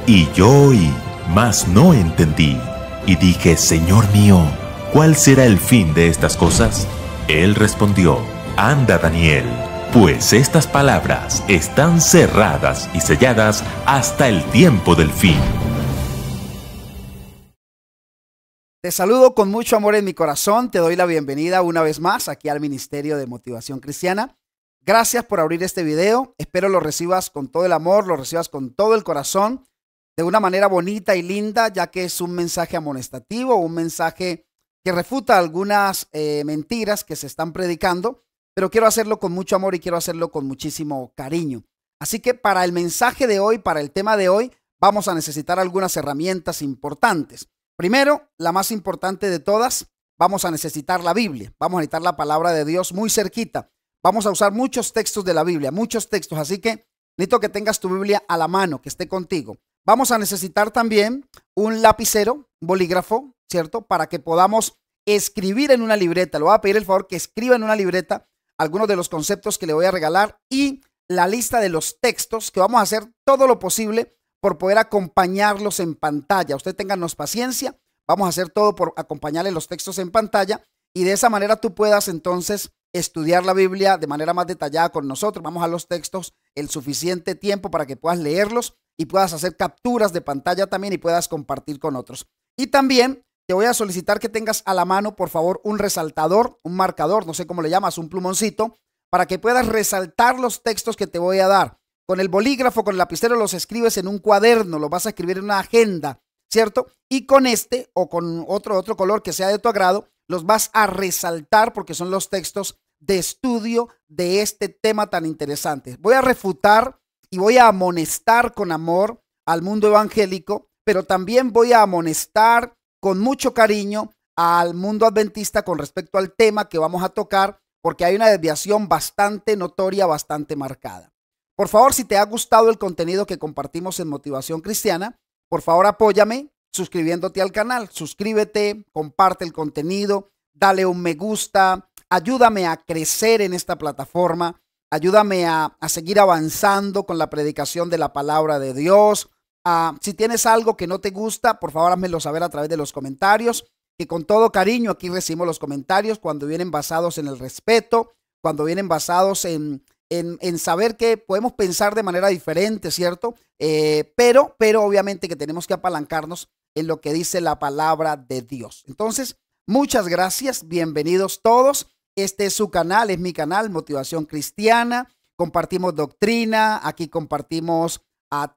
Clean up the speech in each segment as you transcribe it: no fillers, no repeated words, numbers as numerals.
Y yo oí, mas no entendí. Y dije, Señor mío, ¿cuál será el fin de estas cosas? Él respondió, anda, Daniel, pues estas palabras están cerradas y selladas hasta el tiempo del fin. Te saludo con mucho amor en mi corazón, te doy la bienvenida una vez más aquí al Ministerio de Motivación Cristiana. Gracias por abrir este video, espero lo recibas con todo el amor, lo recibas con todo el corazón, de una manera bonita y linda, ya que es un mensaje amonestativo, un mensaje que refuta algunas mentiras que se están predicando, pero quiero hacerlo con mucho amor y quiero hacerlo con muchísimo cariño. Así que para el mensaje de hoy, para el tema de hoy, vamos a necesitar algunas herramientas importantes. Primero, la más importante de todas, vamos a necesitar la Biblia. Vamos a necesitar la palabra de Dios muy cerquita. Vamos a usar muchos textos de la Biblia, muchos textos. Así que necesito que tengas tu Biblia a la mano, que esté contigo. Vamos a necesitar también un lapicero, un bolígrafo, ¿cierto? Para que podamos escribir en una libreta. Le voy a pedir el favor que escriba en una libreta algunos de los conceptos que le voy a regalar y la lista de los textos, que vamos a hacer todo lo posible por poder acompañarlos en pantalla. Usted ténganos paciencia, vamos a hacer todo por acompañarle los textos en pantalla y de esa manera tú puedas entonces estudiar la Biblia de manera más detallada con nosotros. Vamos a los textos el suficiente tiempo para que puedas leerlos y puedas hacer capturas de pantalla también y puedas compartir con otros. Y también te voy a solicitar que tengas a la mano, por favor, un resaltador, un marcador, no sé cómo le llamas, un plumoncito, para que puedas resaltar los textos que te voy a dar. Con el bolígrafo, con el lapicero los escribes en un cuaderno, los vas a escribir en una agenda, ¿cierto? Y con este o con otro color que sea de tu agrado, los vas a resaltar porque son los textos de estudio de este tema tan interesante. Voy a refutar y voy a amonestar con amor al mundo evangélico, pero también voy a amonestar con mucho cariño al mundo adventista con respecto al tema que vamos a tocar, porque hay una desviación bastante notoria, bastante marcada. Por favor, si te ha gustado el contenido que compartimos en Motivación Cristiana, por favor apóyame suscribiéndote al canal. Suscríbete, comparte el contenido, dale un me gusta, ayúdame a crecer en esta plataforma, ayúdame a seguir avanzando con la predicación de la palabra de Dios. Si tienes algo que no te gusta, por favor házmelo saber a través de los comentarios, que con todo cariño aquí recibimos los comentarios cuando vienen basados en el respeto, cuando vienen basados en saber que podemos pensar de manera diferente, ¿cierto? Pero obviamente que tenemos que apalancarnos en lo que dice la palabra de Dios. Entonces, muchas gracias, bienvenidos todos. Este es su canal, es mi canal, Motivación Cristiana. Compartimos doctrina, aquí compartimos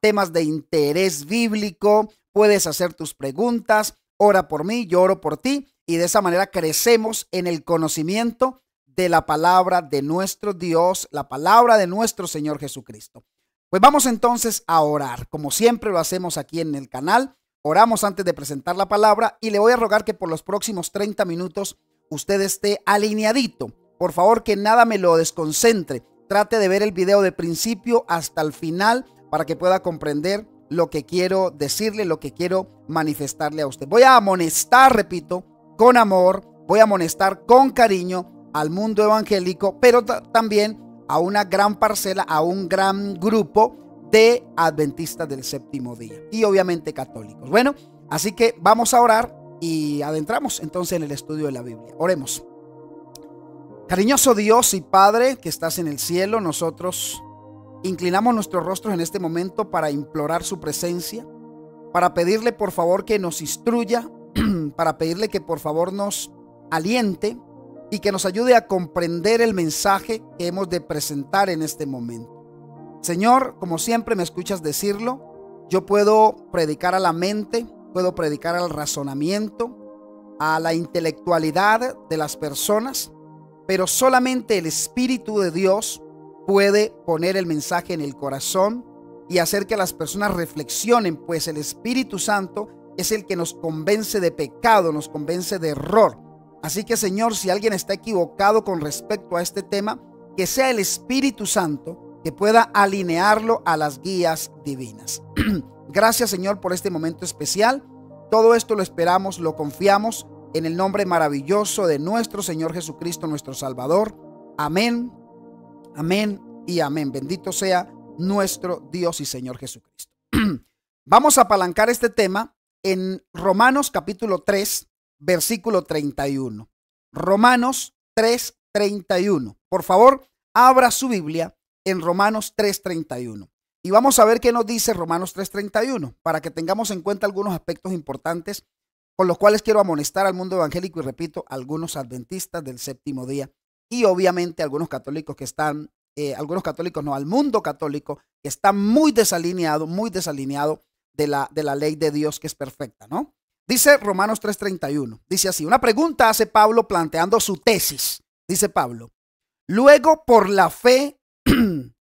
temas de interés bíblico. Puedes hacer tus preguntas, ora por mí, yo oro por ti y de esa manera crecemos en el conocimiento de la palabra de nuestro Dios, la palabra de nuestro Señor Jesucristo. Pues vamos entonces a orar, como siempre lo hacemos aquí en el canal. Oramos antes de presentar la palabra y le voy a rogar que por los próximos 30 minutos usted esté alineadito. Por favor, que nada me lo desconcentre. Trate de ver el video de principio hasta el final para que pueda comprender lo que quiero decirle, lo que quiero manifestarle a usted. Voy a amonestar, repito, con amor, voy a amonestar con cariño al mundo evangélico, pero también a una gran parcela, a un gran grupo de adventistas del séptimo día y obviamente católicos. Bueno, así que vamos a orar y adentramos entonces en el estudio de la Biblia. Oremos. Cariñoso Dios y Padre que estás en el cielo, nosotros inclinamos nuestros rostros en este momento para implorar su presencia, para pedirle por favor que nos instruya, para pedirle que por favor nos aliente y que nos ayude a comprender el mensaje que hemos de presentar en este momento. Señor, como siempre me escuchas decirlo, yo puedo predicar a la mente, puedo predicar al razonamiento, a la intelectualidad de las personas, pero solamente el Espíritu de Dios puede poner el mensaje en el corazón y hacer que las personas reflexionen, pues el Espíritu Santo es el que nos convence de pecado, nos convence de error. Así que, Señor, si alguien está equivocado con respecto a este tema, que sea el Espíritu Santo que pueda alinearlo a las guías divinas. Gracias, Señor, por este momento especial. Todo esto lo esperamos, lo confiamos en el nombre maravilloso de nuestro Señor Jesucristo, nuestro Salvador. Amén, amén y amén. Bendito sea nuestro Dios y Señor Jesucristo. Vamos a apalancar este tema en Romanos capítulo 3, versículo 31. Romanos 3, 31. Por favor, abra su Biblia en Romanos 3, 31. Y vamos a ver qué nos dice Romanos 3, 31, para que tengamos en cuenta algunos aspectos importantes con los cuales quiero amonestar al mundo evangélico y, repito, algunos adventistas del séptimo día y obviamente algunos católicos que están, al mundo católico que está muy desalineado de la ley de Dios que es perfecta, ¿no? Dice Romanos 3:31, dice así, una pregunta hace Pablo planteando su tesis, dice Pablo, luego por la fe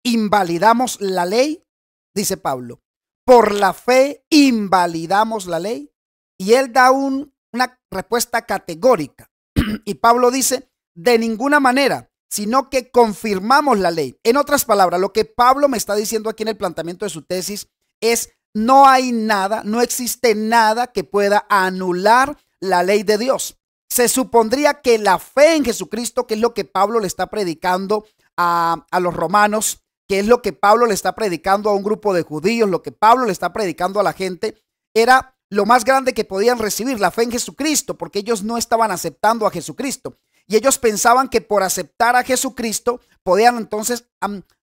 invalidamos la ley, dice Pablo, por la fe invalidamos la ley, y él da una respuesta categórica, y Pablo dice, de ninguna manera, sino que confirmamos la ley. En otras palabras, lo que Pablo me está diciendo aquí en el planteamiento de su tesis es, no hay nada, no existe nada que pueda anular la ley de Dios. Se supondría que la fe en Jesucristo, que es lo que Pablo le está predicando a los romanos, que es lo que Pablo le está predicando a un grupo de judíos, lo que Pablo le está predicando a la gente, era lo más grande que podían recibir, la fe en Jesucristo, porque ellos no estaban aceptando a Jesucristo. Y ellos pensaban que por aceptar a Jesucristo podían entonces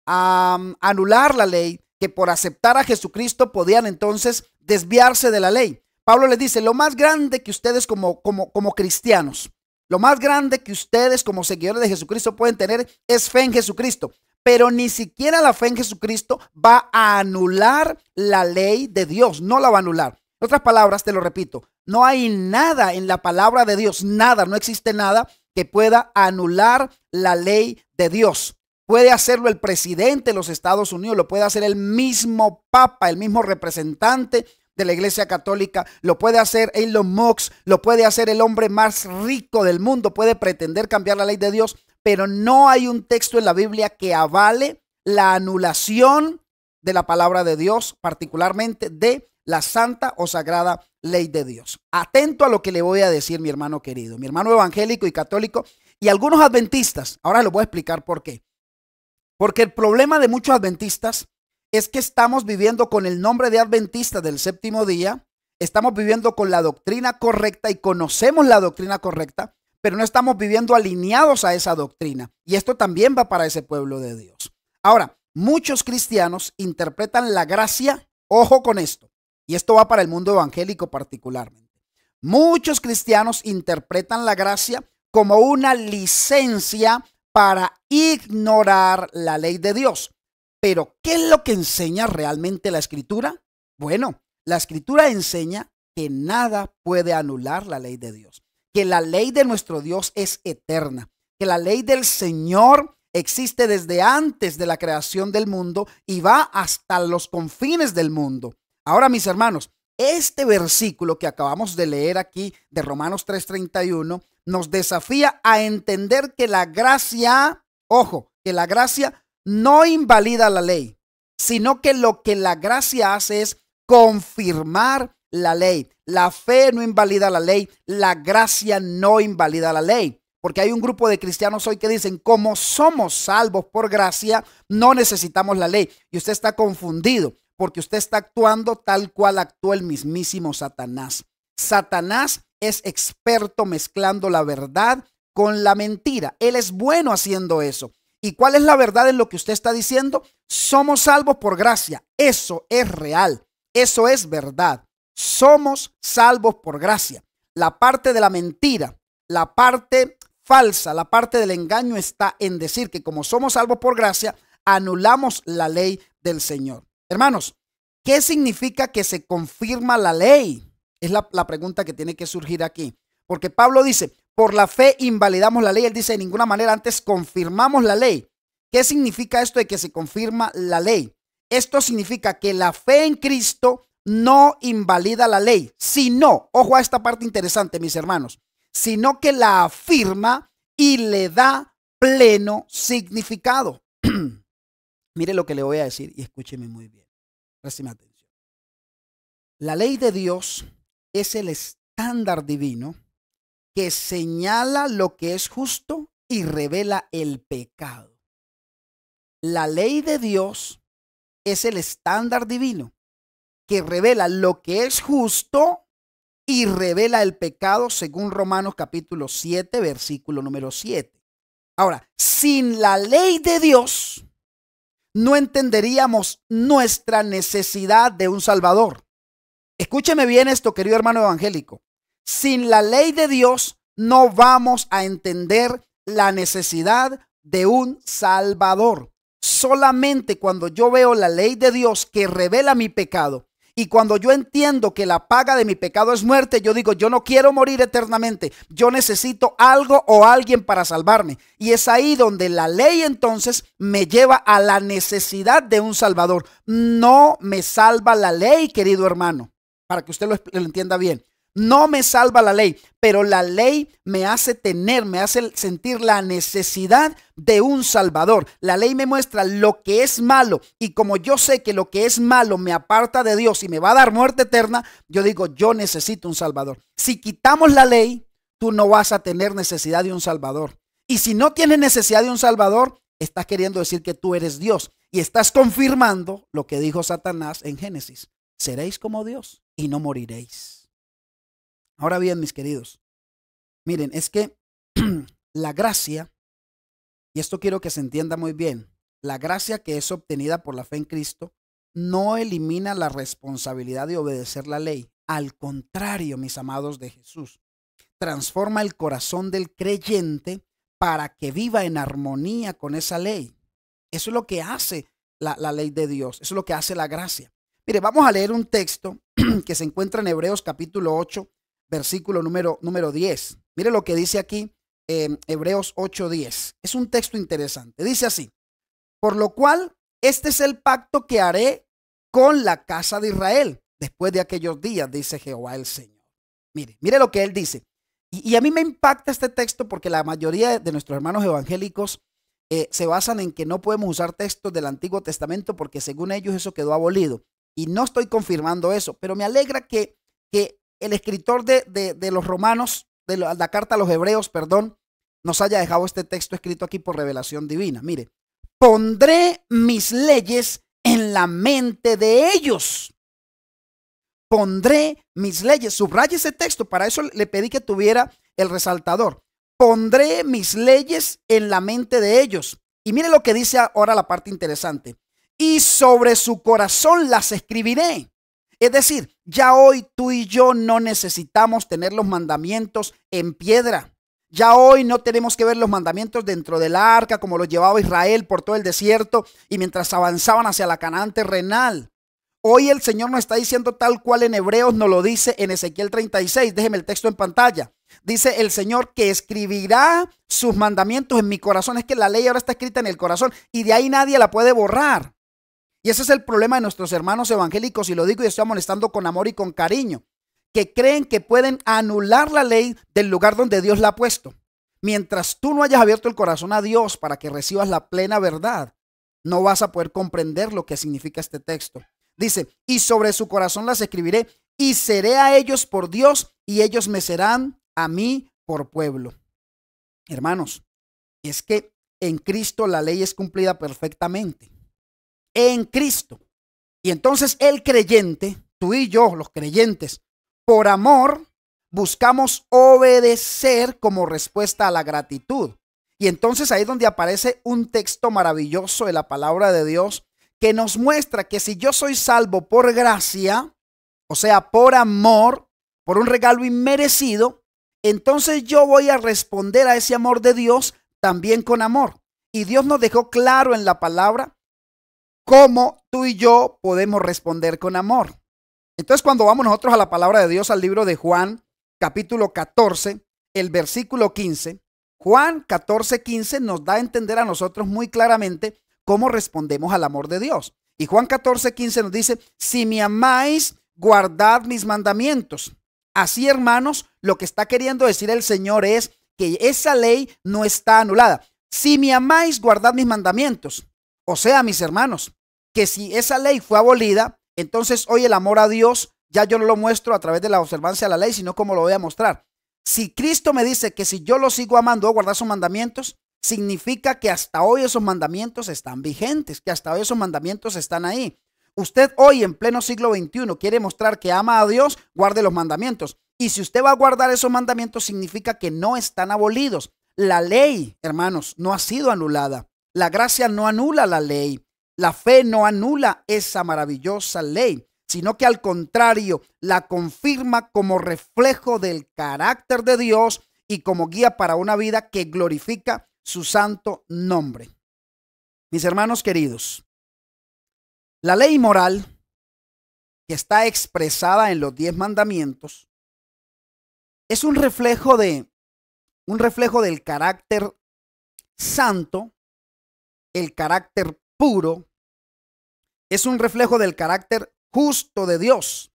anular la ley, que por aceptar a Jesucristo podían entonces desviarse de la ley. Pablo les dice, lo más grande que ustedes como cristianos, lo más grande que ustedes como seguidores de Jesucristo pueden tener es fe en Jesucristo. Pero ni siquiera la fe en Jesucristo va a anular la ley de Dios, no la va a anular. En otras palabras, te lo repito, no hay nada en la palabra de Dios, nada, no existe nada que pueda anular la ley de Dios. Puede hacerlo el presidente de los Estados Unidos, lo puede hacer el mismo Papa, el mismo representante de la Iglesia Católica, lo puede hacer Elon Musk, lo puede hacer el hombre más rico del mundo, puede pretender cambiar la ley de Dios, pero no hay un texto en la Biblia que avale la anulación de la palabra de Dios, particularmente de la santa o sagrada ley de Dios. Atento a lo que le voy a decir, mi hermano querido, mi hermano evangélico y católico y algunos adventistas. Ahora les voy a explicar por qué. Porque el problema de muchos adventistas es que estamos viviendo con el nombre de adventistas del séptimo día, estamos viviendo con la doctrina correcta y conocemos la doctrina correcta, pero no estamos viviendo alineados a esa doctrina. Y esto también va para ese pueblo de Dios. Ahora, muchos cristianos interpretan la gracia, ojo con esto, y esto va para el mundo evangélico particularmente. Muchos cristianos interpretan la gracia como una licencia para ignorar la ley de Dios. Pero, ¿qué es lo que enseña realmente la Escritura? Bueno, la Escritura enseña que nada puede anular la ley de Dios, que la ley de nuestro Dios es eterna, que la ley del Señor existe desde antes de la creación del mundo y va hasta los confines del mundo. Ahora, mis hermanos, este versículo que acabamos de leer aquí de Romanos 3:31 nos desafía a entender que la gracia, ojo, que la gracia no invalida la ley, sino que lo que la gracia hace es confirmar la ley. La fe no invalida la ley, la gracia no invalida la ley. Porque hay un grupo de cristianos hoy que dicen, como somos salvos por gracia, no necesitamos la ley. Y usted está confundido, porque usted está actuando tal cual actuó el mismísimo Satanás. Satanás es experto mezclando la verdad con la mentira. Él es bueno haciendo eso. ¿Y cuál es la verdad en lo que usted está diciendo? Somos salvos por gracia. Eso es real. Eso es verdad. Somos salvos por gracia. La parte de la mentira, la parte falsa, la parte del engaño está en decir que como somos salvos por gracia, anulamos la ley del Señor. Hermanos, ¿qué significa que se confirma la ley? Es la pregunta que tiene que surgir aquí. Porque Pablo dice, por la fe invalidamos la ley. Él dice, de ninguna manera, antes confirmamos la ley. ¿Qué significa esto de que se confirma la ley? Esto significa que la fe en Cristo no invalida la ley, sino, ojo a esta parte interesante, mis hermanos, sino que la afirma y le da pleno significado. Mire lo que le voy a decir y escúcheme muy bien. Présteme atención. La ley de Dios es el estándar divino que señala lo que es justo y revela el pecado. La ley de Dios es el estándar divino que revela lo que es justo y revela el pecado según Romanos capítulo 7, versículo número 7. Ahora, sin la ley de Dios, no entenderíamos nuestra necesidad de un Salvador. Escúcheme bien esto, querido hermano evangélico. Sin la ley de Dios, no vamos a entender la necesidad de un Salvador. Solamente cuando yo veo la ley de Dios que revela mi pecado y cuando yo entiendo que la paga de mi pecado es muerte, yo digo, yo no quiero morir eternamente, yo necesito algo o alguien para salvarme. Y es ahí donde la ley entonces me lleva a la necesidad de un Salvador. No me salva la ley, querido hermano, para que usted lo entienda bien. No me salva la ley, pero la ley me hace sentir la necesidad de un Salvador. La ley me muestra lo que es malo y como yo sé que lo que es malo me aparta de Dios y me va a dar muerte eterna, yo digo, yo necesito un Salvador. Si quitamos la ley, tú no vas a tener necesidad de un Salvador. Y si no tienes necesidad de un Salvador, estás queriendo decir que tú eres Dios y estás confirmando lo que dijo Satanás en Génesis. Seréis como Dios y no moriréis. Ahora bien, mis queridos, miren, es que la gracia, y esto quiero que se entienda muy bien, la gracia que es obtenida por la fe en Cristo no elimina la responsabilidad de obedecer la ley. Al contrario, mis amados de Jesús, transforma el corazón del creyente para que viva en armonía con esa ley. Eso es lo que hace la ley de Dios, eso es lo que hace la gracia. Mire, vamos a leer un texto que se encuentra en Hebreos capítulo 8, versículo número 10. Mire lo que dice aquí Hebreos 8:10. Es un texto interesante. Dice así: por lo cual, este es el pacto que haré con la casa de Israel después de aquellos días, dice Jehová el Señor. Mire lo que él dice. Y a mí me impacta este texto porque la mayoría de nuestros hermanos evangélicos se basan en que no podemos usar textos del Antiguo Testamento porque según ellos eso quedó abolido. Y no estoy confirmando eso, pero me alegra que el escritor de los Romanos, de la carta a los Hebreos, perdón, nos haya dejado este texto escrito aquí por revelación divina. Mire, pondré mis leyes en la mente de ellos. Pondré mis leyes. Subraya ese texto. Para eso le pedí que tuviera el resaltador. Pondré mis leyes en la mente de ellos. Y mire lo que dice ahora la parte interesante. Y sobre su corazón las escribiré. Es decir, ya hoy tú y yo no necesitamos tener los mandamientos en piedra. Ya hoy no tenemos que ver los mandamientos dentro del arca como los llevaba Israel por todo el desierto y mientras avanzaban hacia la Canaán terrenal. Hoy el Señor nos está diciendo tal cual en Hebreos nos lo dice en Ezequiel 36. Déjeme el texto en pantalla. Dice el Señor que escribirá sus mandamientos en mi corazón. Es que la ley ahora está escrita en el corazón y de ahí nadie la puede borrar. Y ese es el problema de nuestros hermanos evangélicos, y lo digo y estoy amonestando con amor y con cariño, que creen que pueden anular la ley del lugar donde Dios la ha puesto. Mientras tú no hayas abierto el corazón a Dios para que recibas la plena verdad, no vas a poder comprender lo que significa este texto. Dice, y sobre su corazón las escribiré, y seré a ellos por Dios, y ellos me serán a mí por pueblo. Hermanos, es que en Cristo la ley es cumplida perfectamente. En Cristo. Y entonces el creyente, tú y yo, los creyentes, por amor, buscamos obedecer como respuesta a la gratitud. Y entonces ahí es donde aparece un texto maravilloso de la palabra de Dios que nos muestra que si yo soy salvo por gracia, o sea, por amor, por un regalo inmerecido, entonces yo voy a responder a ese amor de Dios también con amor. Y Dios nos dejó claro en la palabra cómo tú y yo podemos responder con amor. Entonces, cuando vamos nosotros a la palabra de Dios, al libro de Juan, capítulo 14, el versículo 15, Juan 14:15 nos da a entender a nosotros muy claramente cómo respondemos al amor de Dios. Y Juan 14:15 nos dice, si me amáis, guardad mis mandamientos. Así, hermanos, lo que está queriendo decir el Señor es que esa ley no está anulada. Si me amáis, guardad mis mandamientos. O sea, mis hermanos, que si esa ley fue abolida, entonces hoy el amor a Dios ya yo no lo muestro a través de la observancia de la ley, sino como lo voy a mostrar. Si Cristo me dice que si yo lo sigo amando o guardar sus mandamientos, significa que hasta hoy esos mandamientos están vigentes, que hasta hoy esos mandamientos están ahí. Usted hoy en pleno siglo XXI quiere mostrar que ama a Dios, guarde los mandamientos. Y si usted va a guardar esos mandamientos, significa que no están abolidos. La ley, hermanos, no ha sido anulada. La gracia no anula la ley. La fe no anula esa maravillosa ley, sino que al contrario, la confirma como reflejo del carácter de Dios y como guía para una vida que glorifica su santo nombre. Mis hermanos queridos, la ley moral que está expresada en los 10 mandamientos es un reflejo del carácter santo, el carácter puro, es un reflejo del carácter justo de Dios.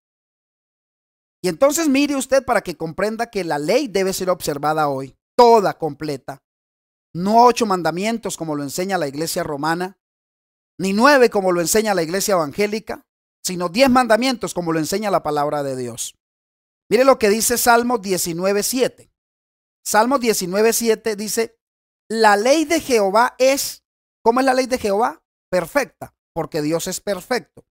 Y entonces mire usted para que comprenda que la ley debe ser observada hoy, toda completa. No 8 mandamientos como lo enseña la iglesia romana, ni 9 como lo enseña la iglesia evangélica, sino 10 mandamientos como lo enseña la palabra de Dios. Mire lo que dice Salmos 19:7. Salmos 19:7 dice, la ley de Jehová es, ¿cómo es la ley de Jehová? Perfecta, porque Dios es perfecto.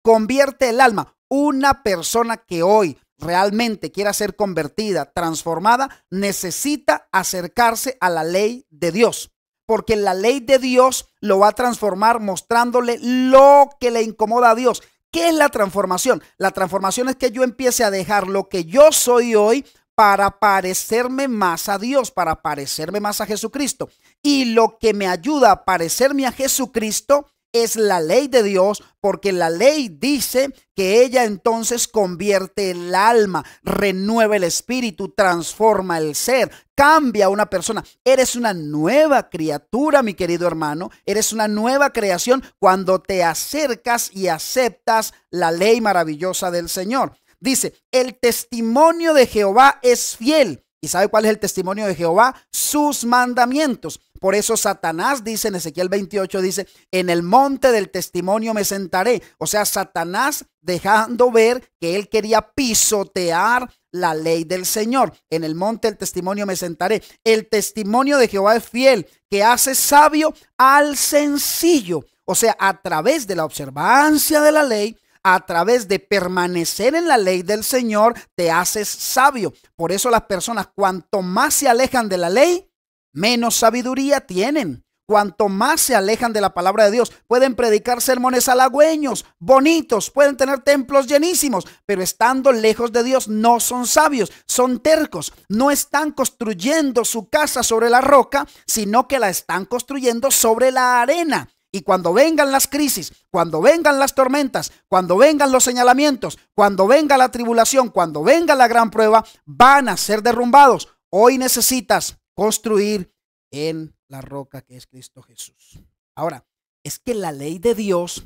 Convierte el alma. Una persona que hoy realmente quiera ser convertida, transformada, necesita acercarse a la ley de Dios, porque la ley de Dios lo va a transformar mostrándole lo que le incomoda a Dios. ¿Qué es la transformación? La transformación es que yo empiece a dejar lo que yo soy hoy para parecerme más a Dios, para parecerme más a Jesucristo. Y lo que me ayuda a parecerme a Jesucristo es la ley de Dios, porque la ley dice que ella entonces convierte el alma, renueva el espíritu, transforma el ser, cambia a una persona. Eres una nueva criatura, mi querido hermano, eres una nueva creación cuando te acercas y aceptas la ley maravillosa del Señor. Dice, el testimonio de Jehová es fiel. ¿Y sabe cuál es el testimonio de Jehová? Sus mandamientos. Por eso Satanás dice en Ezequiel 28, dice, en el monte del testimonio me sentaré. O sea, Satanás dejando ver que él quería pisotear la ley del Señor. En el monte del testimonio me sentaré. El testimonio de Jehová es fiel, que hace sabio al sencillo. O sea, a través de la observancia de la ley, a través de permanecer en la ley del Señor, te haces sabio. Por eso las personas, cuanto más se alejan de la ley, menos sabiduría tienen. Cuanto más se alejan de la palabra de Dios, pueden predicar sermones halagüeños, bonitos, pueden tener templos llenísimos, pero estando lejos de Dios no son sabios, son tercos. No están construyendo su casa sobre la roca, sino que la están construyendo sobre la arena. Y cuando vengan las crisis, cuando vengan las tormentas, cuando vengan los señalamientos, cuando venga la tribulación, cuando venga la gran prueba, van a ser derrumbados. Hoy necesitas construir en la roca que es Cristo Jesús. Ahora, es que la ley de Dios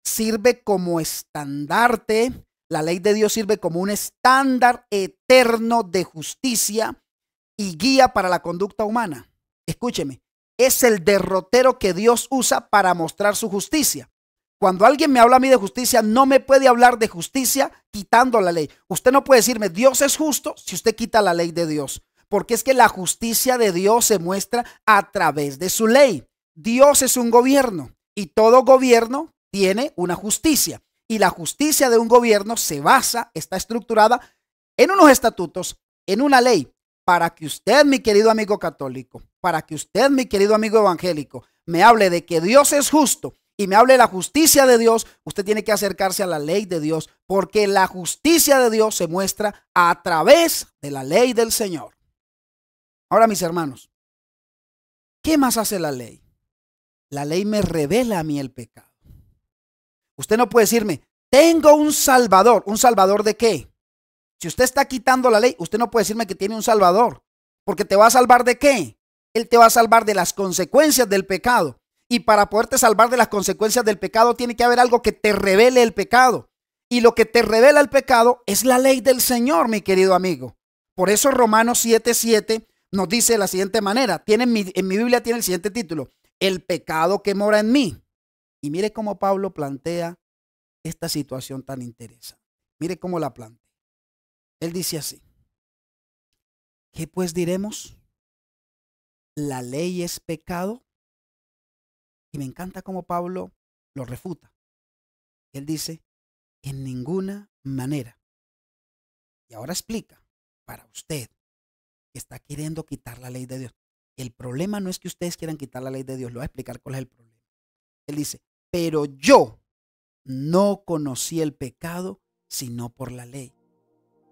sirve como estandarte, la ley de Dios sirve como un estándar eterno de justicia y guía para la conducta humana. Escúcheme. Es el derrotero que Dios usa para mostrar su justicia. Cuando alguien me habla a mí de justicia, no me puede hablar de justicia quitando la ley. Usted no puede decirme Dios es justo si usted quita la ley de Dios, porque es que la justicia de Dios se muestra a través de su ley. Dios es un gobierno y todo gobierno tiene una justicia, y la justicia de un gobierno se basa, está estructurada en unos estatutos, en una ley. Para que usted, mi querido amigo católico, para que usted, mi querido amigo evangélico, me hable de que Dios es justo y me hable de la justicia de Dios, usted tiene que acercarse a la ley de Dios, porque la justicia de Dios se muestra a través de la ley del Señor. Ahora, mis hermanos, ¿qué más hace la ley? La ley me revela a mí el pecado. Usted no puede decirme, tengo un Salvador. ¿Un Salvador de qué? Si usted está quitando la ley, usted no puede decirme que tiene un Salvador, porque ¿te va a salvar de qué? Él te va a salvar de las consecuencias del pecado. Y para poderte salvar de las consecuencias del pecado, tiene que haber algo que te revele el pecado. Y lo que te revela el pecado es la ley del Señor, mi querido amigo. Por eso Romanos 7:7 nos dice de la siguiente manera. En mi Biblia tiene el siguiente título: el pecado que mora en mí. Y mire cómo Pablo plantea esta situación tan interesante. Mire cómo la plantea. Él dice así: ¿qué pues diremos? ¿La ley es pecado? Y me encanta cómo Pablo lo refuta. Él dice, en ninguna manera. Y ahora explica para usted que está queriendo quitar la ley de Dios. El problema no es que ustedes quieran quitar la ley de Dios. Le voy a explicar cuál es el problema. Él dice, pero yo no conocí el pecado sino por la ley.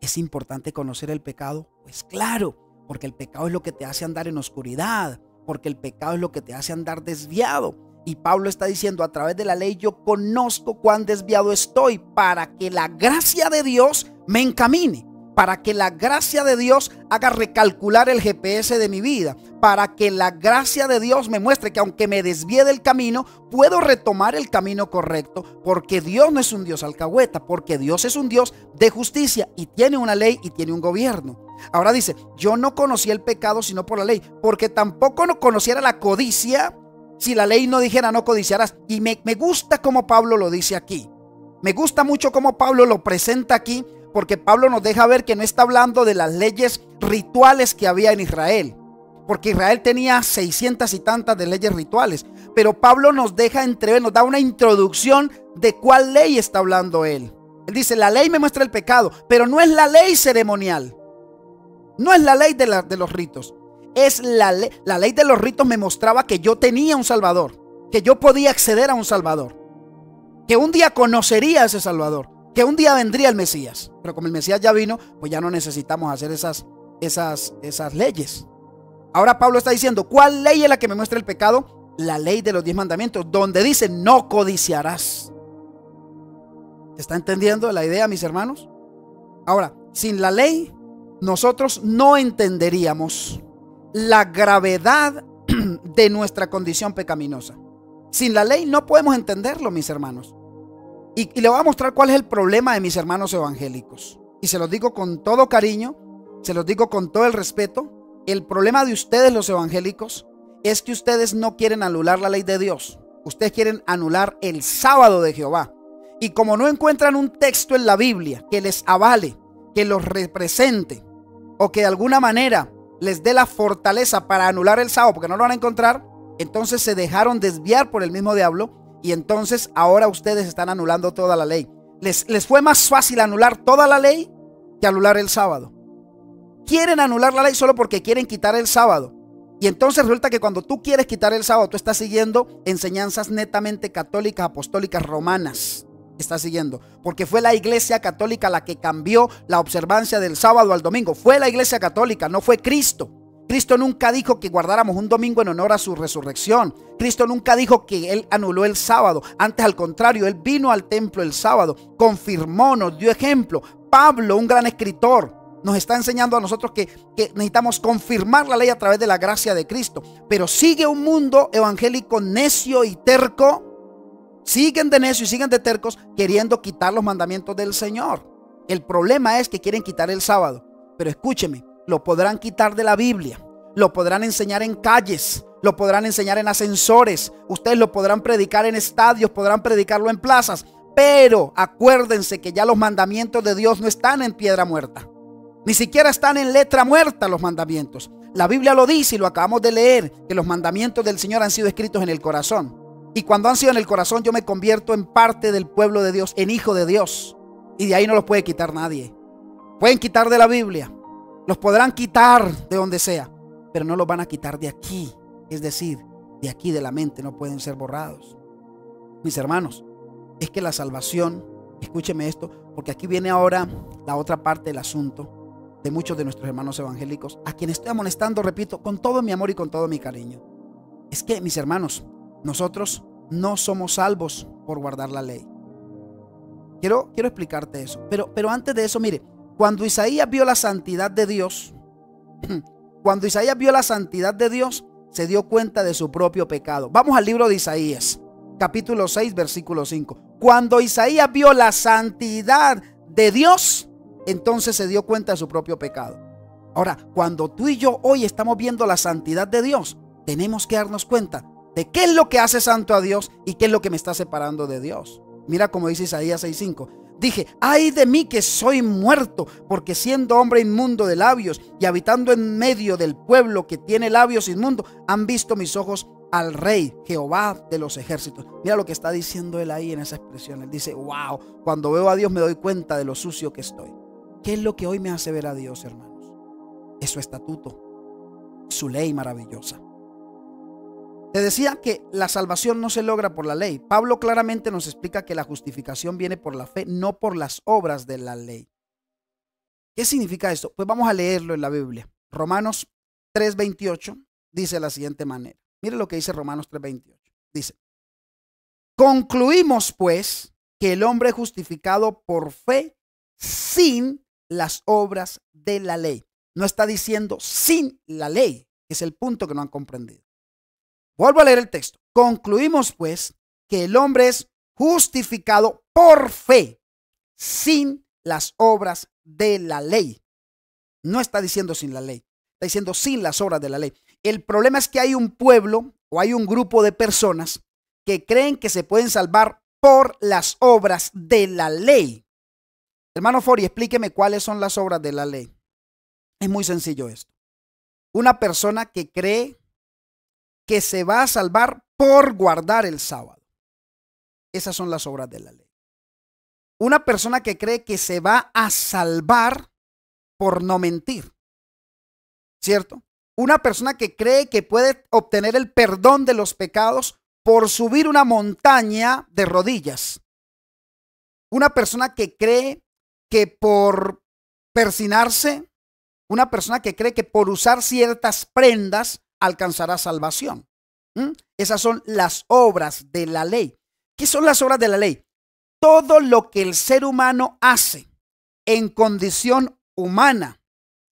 ¿Es importante conocer el pecado? Pues claro, porque el pecado es lo que te hace andar en oscuridad, porque el pecado es lo que te hace andar desviado. Y Pablo está diciendo, a través de la ley yo conozco cuán desviado estoy para que la gracia de Dios me encamine, para que la gracia de Dios haga recalcular el GPS de mi vida, para que la gracia de Dios me muestre que aunque me desvíe del camino, puedo retomar el camino correcto, porque Dios no es un Dios alcahueta, porque Dios es un Dios de justicia y tiene una ley y tiene un gobierno. Ahora dice, yo no conocí el pecado sino por la ley, porque tampoco no conociera la codicia si la ley no dijera no codiciarás. Y me gusta como Pablo lo dice aquí. Me gusta mucho como Pablo lo presenta aquí, porque Pablo nos deja ver que no está hablando de las leyes rituales que había en Israel, porque Israel tenía 600 y tantas de leyes rituales, pero Pablo nos deja entrever, nos da una introducción de cuál ley está hablando él. Él dice, la ley me muestra el pecado, pero no es la ley ceremonial, no es la ley de los ritos, es la ley de los ritos me mostraba que yo tenía un Salvador, que yo podía acceder a un Salvador, que un día conocería a ese Salvador, que un día vendría el Mesías. Pero como el Mesías ya vino, pues ya no necesitamos hacer esas leyes. Ahora Pablo está diciendo, ¿cuál ley es la que me muestra el pecado? La ley de los 10 mandamientos, donde dice no codiciarás. ¿Se está entendiendo la idea, mis hermanos? Ahora, sin la ley, nosotros no entenderíamos la gravedad de nuestra condición pecaminosa. Sin la ley no podemos entenderlo, mis hermanos. Y le voy a mostrar cuál es el problema de mis hermanos evangélicos. Y se los digo con todo cariño, se los digo con todo el respeto. El problema de ustedes los evangélicos es que ustedes no quieren anular la ley de Dios. Ustedes quieren anular el sábado de Jehová. Y como no encuentran un texto en la Biblia que les avale, que los represente o que de alguna manera les dé la fortaleza para anular el sábado, porque no lo van a encontrar, entonces se dejaron desviar por el mismo diablo. Y entonces ahora ustedes están anulando toda la ley. Les fue más fácil anular toda la ley que anular el sábado. Quieren anular la ley solo porque quieren quitar el sábado. Y entonces resulta que cuando tú quieres quitar el sábado, tú estás siguiendo enseñanzas netamente católicas, apostólicas, romanas. Estás siguiendo. Porque fue la iglesia católica la que cambió la observancia del sábado al domingo. Fue la iglesia católica, no fue Cristo. Cristo nunca dijo que guardáramos un domingo en honor a su resurrección. Cristo nunca dijo que Él anuló el sábado. Antes, al contrario, Él vino al templo el sábado, confirmó, nos dio ejemplo. Pablo, un gran escritor, nos está enseñando a nosotros que necesitamos confirmar la ley a través de la gracia de Cristo. Pero sigue un mundo evangélico necio y terco. Siguen de necios y siguen de tercos queriendo quitar los mandamientos del Señor. El problema es que quieren quitar el sábado. Pero escúcheme. Lo podrán quitar de la Biblia, lo podrán enseñar en calles, lo podrán enseñar en ascensores, ustedes lo podrán predicar en estadios, podrán predicarlo en plazas, pero acuérdense que ya los mandamientos de Dios no están en piedra muerta, ni siquiera están en letra muerta los mandamientos. La Biblia lo dice y lo acabamos de leer, que los mandamientos del Señor han sido escritos en el corazón. Y cuando han sido en el corazón, yo me convierto en parte del pueblo de Dios, en hijo de Dios, y de ahí no los puede quitar nadie. Pueden quitar de la Biblia, los podrán quitar de donde sea, pero no los van a quitar de aquí. Es decir, de aquí de la mente no pueden ser borrados. Mis hermanos, es que la salvación, escúcheme esto, porque aquí viene ahora la otra parte del asunto de muchos de nuestros hermanos evangélicos, a quienes estoy amonestando, repito, con todo mi amor y con todo mi cariño. Es que, mis hermanos, nosotros no somos salvos por guardar la ley. Quiero explicarte eso, pero antes de eso, mire, cuando Isaías vio la santidad de Dios, se dio cuenta de su propio pecado. Vamos al libro de Isaías, capítulo 6, versículo 5. Cuando Isaías vio la santidad de Dios, entonces se dio cuenta de su propio pecado. Ahora, cuando tú y yo hoy estamos viendo la santidad de Dios, tenemos que darnos cuenta de qué es lo que hace santo a Dios y qué es lo que me está separando de Dios. Mira como dice Isaías 6:5. Dije, ay de mí que soy muerto, porque siendo hombre inmundo de labios y habitando en medio del pueblo que tiene labios inmundos, han visto mis ojos al Rey, Jehová de los ejércitos. Mira lo que está diciendo él ahí en esa expresión. Él dice, wow, cuando veo a Dios me doy cuenta de lo sucio que estoy. ¿Qué es lo que hoy me hace ver a Dios, hermanos? Es su estatuto, su ley maravillosa. Te decía que la salvación no se logra por la ley. Pablo claramente nos explica que la justificación viene por la fe, no por las obras de la ley. ¿Qué significa esto? Pues vamos a leerlo en la Biblia. Romanos 3:28 dice de la siguiente manera. Mire lo que dice Romanos 3:28. Dice, concluimos pues que el hombre es justificado por fe sin las obras de la ley. No está diciendo sin la ley, que es el punto que no han comprendido. Vuelvo a leer el texto. Concluimos pues que el hombre es justificado por fe sin las obras de la ley. No está diciendo sin la ley, está diciendo sin las obras de la ley. El problema es que hay un pueblo o hay un grupo de personas que creen que se pueden salvar por las obras de la ley. Hermano Fori, explíqueme cuáles son las obras de la ley. Es muy sencillo esto. Una persona que cree que se va a salvar por guardar el sábado. Esas son las obras de la ley. Una persona que cree que se va a salvar por no mentir. ¿Cierto? Una persona que cree que puede obtener el perdón de los pecados por subir una montaña de rodillas. Una persona que cree que por persinarse, una persona que cree que por usar ciertas prendas alcanzará salvación. Esas son las obras de la ley. ¿Qué son las obras de la ley? Todo lo que el ser humano hace en condición humana,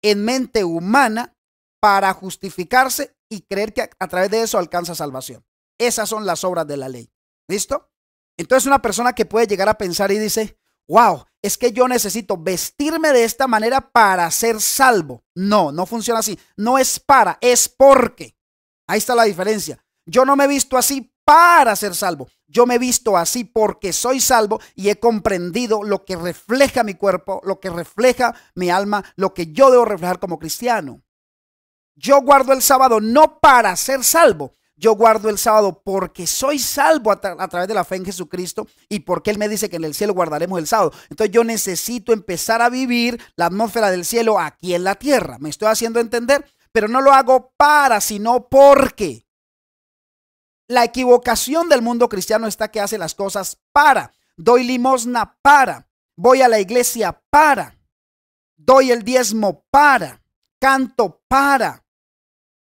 en mente humana, para justificarse y creer que a través de eso alcanza salvación. Esas son las obras de la ley. ¿Listo? Entonces una persona que puede llegar a pensar y dice, wow, es que yo necesito vestirme de esta manera para ser salvo. No, no funciona así. No es para, es porque. Ahí está la diferencia. Yo no me he visto así para ser salvo. Yo me he visto así porque soy salvo y he comprendido lo que refleja mi cuerpo, lo que refleja mi alma, lo que yo debo reflejar como cristiano. Yo guardo el sábado no para ser salvo. Yo guardo el sábado porque soy salvo a través de la fe en Jesucristo y porque Él me dice que en el cielo guardaremos el sábado. Entonces yo necesito empezar a vivir la atmósfera del cielo aquí en la tierra. ¿Me estoy haciendo entender? Pero no lo hago para, sino porque. La equivocación del mundo cristiano está que hace las cosas para. Doy limosna para. Voy a la iglesia para. Doy el diezmo para. Canto para.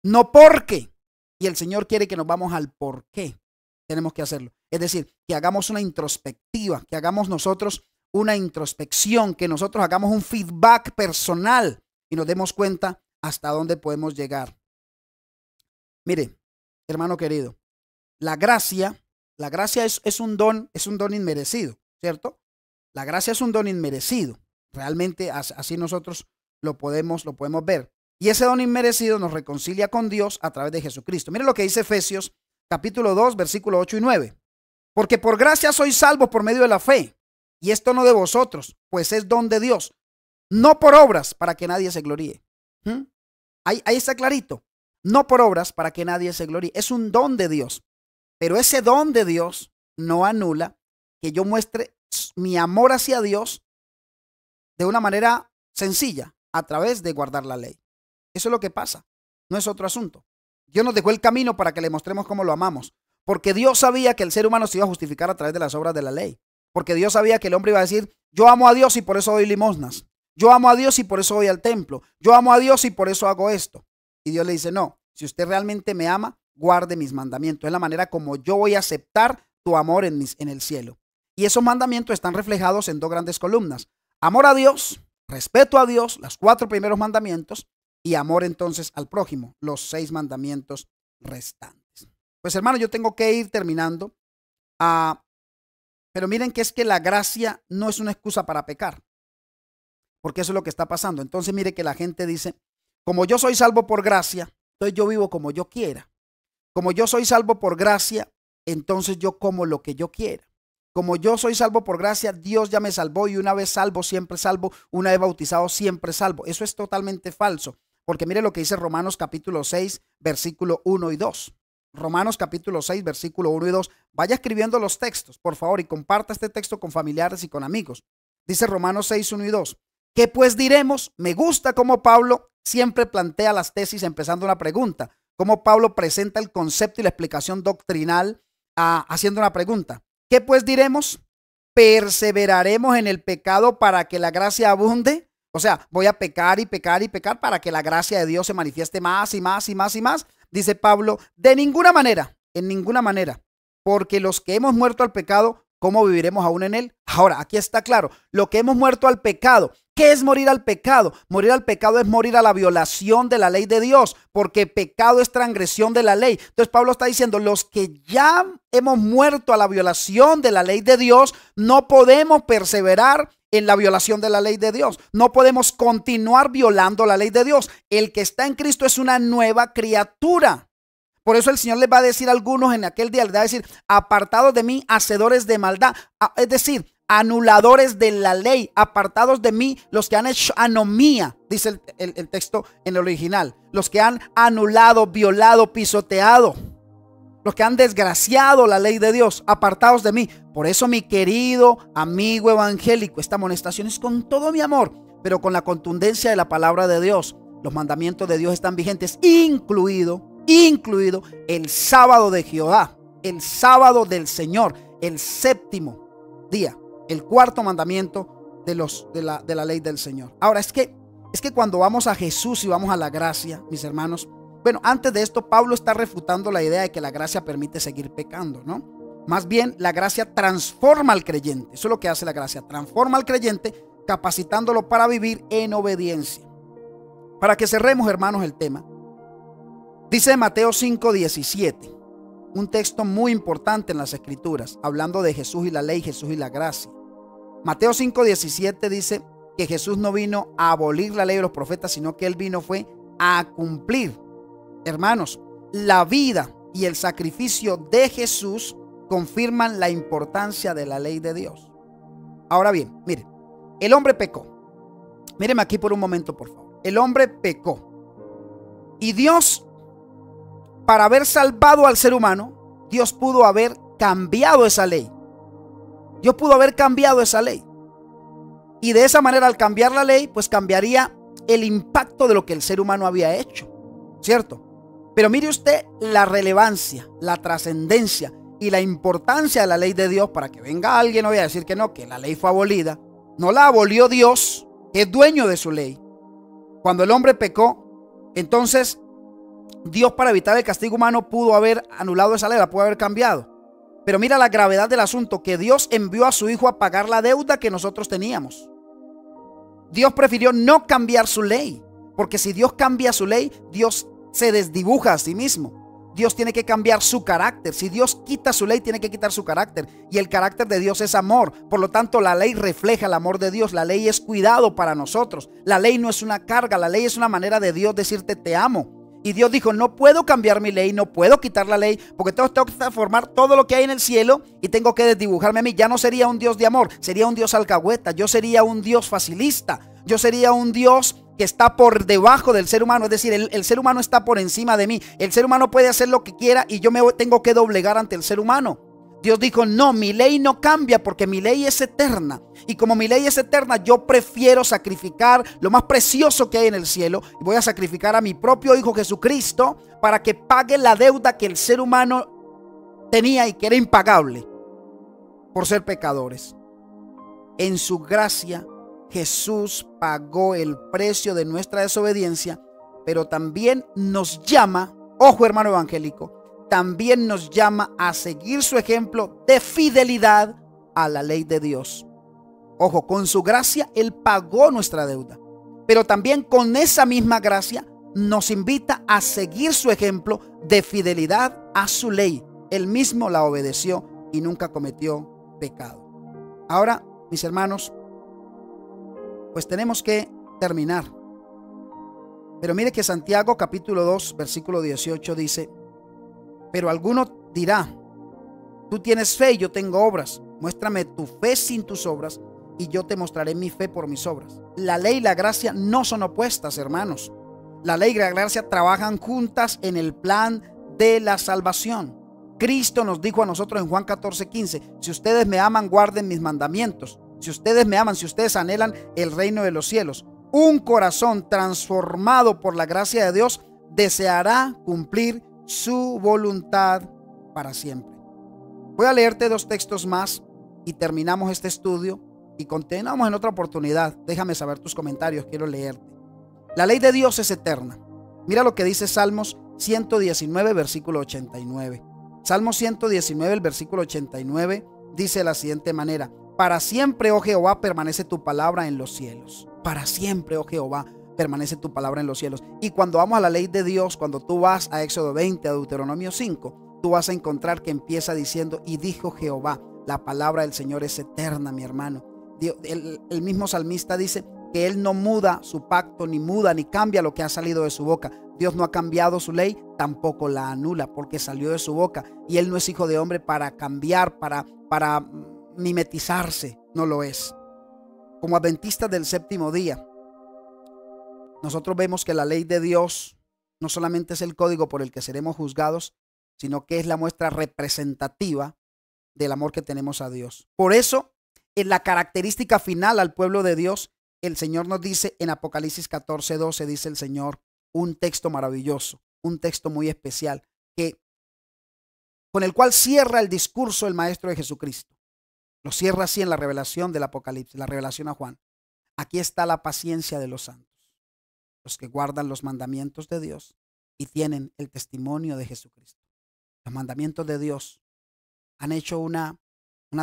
No porque. Y el Señor quiere que nos vamos al por qué tenemos que hacerlo. Es decir, que hagamos una introspectiva, que hagamos nosotros una introspección, que nosotros hagamos un feedback personal y nos demos cuenta hasta dónde podemos llegar. Mire, hermano querido, la gracia es un don inmerecido, ¿cierto? La gracia es un don inmerecido. Realmente así nosotros lo podemos ver. Y ese don inmerecido nos reconcilia con Dios a través de Jesucristo. Mire lo que dice Efesios capítulo 2, versículo 8 y 9. Porque por gracia sois salvos por medio de la fe. Y esto no de vosotros, pues es don de Dios. No por obras para que nadie se gloríe. Ahí está clarito. No por obras para que nadie se gloríe. Es un don de Dios. Pero ese don de Dios no anula que yo muestre mi amor hacia Dios de una manera sencilla a través de guardar la ley. Eso es lo que pasa, no es otro asunto. Dios nos dejó el camino para que le mostremos cómo lo amamos, porque Dios sabía que el ser humano se iba a justificar a través de las obras de la ley, porque Dios sabía que el hombre iba a decir, yo amo a Dios y por eso doy limosnas, yo amo a Dios y por eso voy al templo, yo amo a Dios y por eso hago esto. Y Dios le dice, no, si usted realmente me ama, guarde mis mandamientos, es la manera como yo voy a aceptar tu amor en el cielo. Y esos mandamientos están reflejados en dos grandes columnas, amor a Dios, respeto a Dios, los 4 primeros mandamientos, y amor entonces al prójimo, los 6 mandamientos restantes. Pues hermano, yo tengo que ir terminando. Pero miren que es que la gracia no es una excusa para pecar. Porque eso es lo que está pasando. Entonces mire que la gente dice, como yo soy salvo por gracia, entonces yo vivo como yo quiera. Como yo soy salvo por gracia, entonces yo como lo que yo quiera. Como yo soy salvo por gracia, Dios ya me salvó y una vez salvo, siempre salvo. Una vez bautizado, siempre salvo. Eso es totalmente falso. Porque mire lo que dice Romanos capítulo 6, versículo 1 y 2. Romanos capítulo 6, versículo 1 y 2. Vaya escribiendo los textos, por favor, y comparta este texto con familiares y con amigos. Dice Romanos 6, 1 y 2. ¿Qué pues diremos? Me gusta cómo Pablo siempre plantea las tesis empezando una pregunta. Cómo Pablo presenta el concepto y la explicación doctrinal haciendo una pregunta. ¿Qué pues diremos? ¿Perseveraremos en el pecado para que la gracia abunde? O sea, voy a pecar y pecar y pecar para que la gracia de Dios se manifieste más y más y más y más. Dice Pablo, de ninguna manera, en ninguna manera, porque los que hemos muerto al pecado, ¿cómo viviremos aún en él? Ahora, aquí está claro, lo que hemos muerto al pecado. ¿Qué es morir al pecado? Morir al pecado es morir a la violación de la ley de Dios, porque pecado es transgresión de la ley. Entonces Pablo está diciendo, los que ya hemos muerto a la violación de la ley de Dios, no podemos perseverar en la violación de la ley de Dios. No podemos continuar violando la ley de Dios. El que está en Cristo es una nueva criatura. Por eso el Señor les va a decir a algunos en aquel día, les va a decir, apartados de mí, hacedores de maldad. Es decir, anuladores de la ley, apartados de mí, los que han hecho anomía, dice el texto en el original. Los que han anulado, violado, pisoteado. Los que han desgraciado la ley de Dios, apartados de mí. Por eso, mi querido amigo evangélico, esta amonestación es con todo mi amor, pero con la contundencia de la palabra de Dios. Los mandamientos de Dios están vigentes, incluido el sábado de Jehová, el sábado del Señor, el séptimo día, el cuarto mandamiento de la ley del Señor. Ahora, es que cuando vamos a Jesús y vamos a la gracia, mis hermanos, bueno, antes de esto, Pablo está refutando la idea de que la gracia permite seguir pecando, ¿no? Más bien, la gracia transforma al creyente. Eso es lo que hace la gracia. Transforma al creyente, capacitándolo para vivir en obediencia. Para que cerremos, hermanos, el tema. Dice Mateo 5:17, un texto muy importante en las Escrituras, hablando de Jesús y la ley, Jesús y la gracia. Mateo 5:17 dice que Jesús no vino a abolir la ley de los profetas, sino que Él vino fue a cumplir. Hermanos, la vida y el sacrificio de Jesús confirman la importancia de la ley de Dios. Ahora bien, mire, el hombre pecó. Míreme aquí por un momento, por favor. El hombre pecó. Y Dios, para haber salvado al ser humano, Dios pudo haber cambiado esa ley. Dios pudo haber cambiado esa ley. Y de esa manera, al cambiar la ley, pues cambiaría el impacto de lo que el ser humano había hecho, ¿cierto? Pero mire usted la relevancia, la trascendencia y la importancia de la ley de Dios, para que venga alguien hoy a decir que no, que la ley fue abolida. No la abolió Dios, que es dueño de su ley. Cuando el hombre pecó, entonces Dios, para evitar el castigo humano, pudo haber anulado esa ley, la pudo haber cambiado. Pero mira la gravedad del asunto, que Dios envió a su Hijo a pagar la deuda que nosotros teníamos. Dios prefirió no cambiar su ley, porque si Dios cambia su ley, Dios se desdibuja a sí mismo. Dios tiene que cambiar su carácter. Si Dios quita su ley, tiene que quitar su carácter. Y el carácter de Dios es amor. Por lo tanto, la ley refleja el amor de Dios. La ley es cuidado para nosotros. La ley no es una carga. La ley es una manera de Dios decirte te amo. Y Dios dijo, no puedo cambiar mi ley, no puedo quitar la ley, porque tengo que transformar todo lo que hay en el cielo y tengo que desdibujarme a mí. Ya no sería un Dios de amor, sería un Dios alcahueta. Yo sería un Dios facilista. Yo sería un Dios que está por debajo del ser humano. Es decir, el ser humano está por encima de mí. El ser humano puede hacer lo que quiera y yo me tengo que doblegar ante el ser humano. Dios dijo, no, mi ley no cambia porque mi ley es eterna. Y como mi ley es eterna, yo prefiero sacrificar lo más precioso que hay en el cielo. Y voy a sacrificar a mi propio Hijo Jesucristo para que pague la deuda que el ser humano tenía y que era impagable por ser pecadores. En su gracia, Jesús pagó el precio de nuestra desobediencia, pero también nos llama, ojo hermano evangélico, también nos llama a seguir su ejemplo de fidelidad a la ley de Dios. Ojo, con su gracia Él pagó nuestra deuda, pero también con esa misma gracia nos invita a seguir su ejemplo de fidelidad a su ley. Él mismo la obedeció y nunca cometió pecado. Ahora, mis hermanos, pues tenemos que terminar. Pero mire que Santiago capítulo 2 versículo 18 dice, pero alguno dirá, tú tienes fe y yo tengo obras. Muéstrame tu fe sin tus obras y yo te mostraré mi fe por mis obras. La ley y la gracia no son opuestas, hermanos. La ley y la gracia trabajan juntas en el plan de la salvación. Cristo nos dijo a nosotros en Juan 14:15, si ustedes me aman, guarden mis mandamientos. Si ustedes me aman, si ustedes anhelan el reino de los cielos. Un corazón transformado por la gracia de Dios deseará cumplir su voluntad para siempre. Voy a leerte 2 textos más y terminamos este estudio y continuamos en otra oportunidad. Déjame saber tus comentarios, quiero leerte. La ley de Dios es eterna. Mira lo que dice Salmos 119, versículo 89. Salmos 119, el versículo 89, dice de la siguiente manera: para siempre, oh Jehová, permanece tu palabra en los cielos. Para siempre, oh Jehová, permanece tu palabra en los cielos. Y cuando vamos a la ley de Dios, cuando tú vas a Éxodo 20, a Deuteronomio 5, tú vas a encontrar que empieza diciendo, y dijo Jehová. La palabra del Señor es eterna, mi hermano. El mismo salmista dice que Él no muda su pacto, ni muda, ni cambia lo que ha salido de su boca. Dios no ha cambiado su ley, tampoco la anula, porque salió de su boca. Y Él no es hijo de hombre para cambiar, para mimetizarse, no lo es. Como adventistas del séptimo día, nosotros vemos que la ley de Dios no solamente es el código por el que seremos juzgados, sino que es la muestra representativa del amor que tenemos a Dios. Por eso, en la característica final al pueblo de Dios, el Señor nos dice en Apocalipsis 14:12, dice el Señor, un texto maravilloso, un texto muy especial, con el cual cierra el discurso el Maestro de Jesucristo. Lo cierra así en la revelación del Apocalipsis, la revelación a Juan. Aquí está la paciencia de los santos, los que guardan los mandamientos de Dios y tienen el testimonio de Jesucristo. Los mandamientos de Dios han hecho una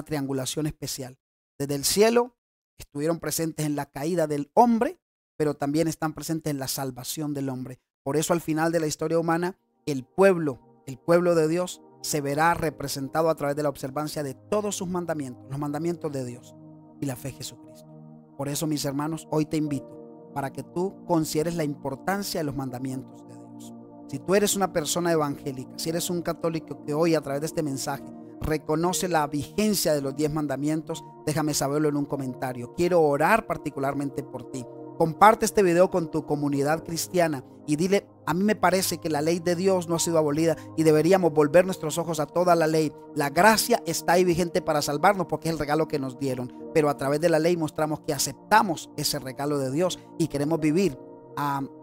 triangulación especial. Desde el cielo estuvieron presentes en la caída del hombre, pero también están presentes en la salvación del hombre. Por eso al final de la historia humana, el pueblo de Dios se verá representado a través de la observancia de todos sus mandamientos, los mandamientos de Dios y la fe en Jesucristo. Por eso, mis hermanos, hoy te invito para que tú consideres la importancia de los mandamientos de Dios. Si tú eres una persona evangélica, si eres un católico que hoy a través de este mensaje reconoce la vigencia de los 10 mandamientos, déjame saberlo en un comentario. Quiero orar particularmente por ti. Comparte este video con tu comunidad cristiana y dile, a mí me parece que la ley de Dios no ha sido abolida y deberíamos volver nuestros ojos a toda la ley. La gracia está ahí vigente para salvarnos porque es el regalo que nos dieron, pero a través de la ley mostramos que aceptamos ese regalo de Dios y queremos vivir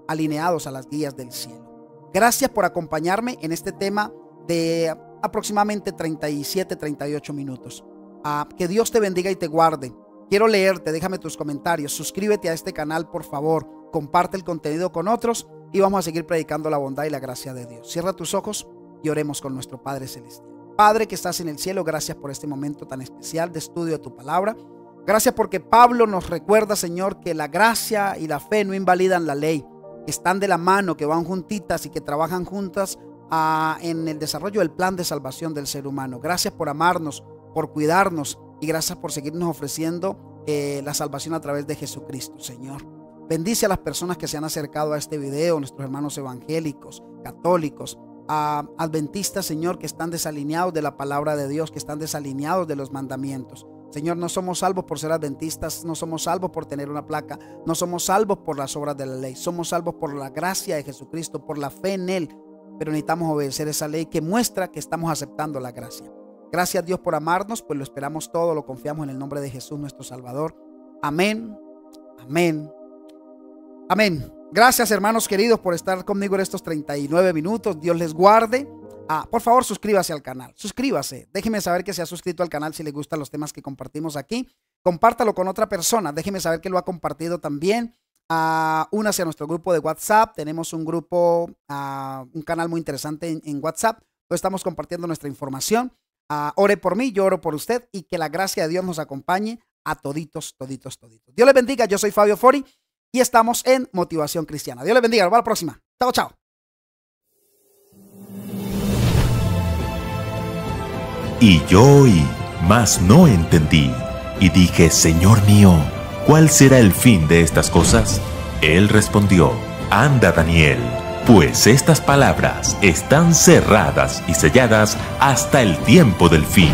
alineados a las guías del cielo. Gracias por acompañarme en este tema de aproximadamente 37-38 minutos. Que Dios te bendiga y te guarde. Quiero leerte, déjame tus comentarios, suscríbete a este canal por favor, comparte el contenido con otros y vamos a seguir predicando la bondad y la gracia de Dios. Cierra tus ojos y oremos con nuestro Padre Celestial. Padre que estás en el cielo, gracias por este momento tan especial de estudio de tu palabra. Gracias porque Pablo nos recuerda, Señor, que la gracia y la fe no invalidan la ley, que están de la mano, que van juntitas y que trabajan juntas en el desarrollo del plan de salvación del ser humano. Gracias por amarnos, por cuidarnos y gracias por seguirnos ofreciendo la salvación a través de Jesucristo, Señor. Bendice a las personas que se han acercado a este video, nuestros hermanos evangélicos, católicos, adventistas, Señor, que están desalineados de la palabra de Dios, que están desalineados de los mandamientos. Señor, no somos salvos por ser adventistas, no somos salvos por tener una placa, no somos salvos por las obras de la ley, somos salvos por la gracia de Jesucristo, por la fe en Él, pero necesitamos obedecer esa ley que muestra que estamos aceptando la gracia. Gracias Dios por amarnos, pues lo esperamos todo, lo confiamos en el nombre de Jesús nuestro Salvador. Amén, amén, amén. Gracias hermanos queridos por estar conmigo en estos 39 minutos. Dios les guarde. Por favor suscríbase al canal, suscríbase. Déjeme saber que se ha suscrito al canal si le gustan los temas que compartimos aquí. Compártalo con otra persona, déjeme saber que lo ha compartido también. Únase a nuestro grupo de WhatsApp. Tenemos un grupo, un canal muy interesante en WhatsApp. Donde estamos compartiendo nuestra información. Ore por mí, yo oro por usted y que la gracia de Dios nos acompañe a toditos. Dios les bendiga, yo soy Fabio Fori y estamos en Motivación Cristiana. Dios les bendiga, nos vemos la próxima. Chao, chao. Y yo oí, mas no entendí, y dije, Señor mío, ¿cuál será el fin de estas cosas? Él respondió, anda Daniel, pues estas palabras están cerradas y selladas hasta el tiempo del fin.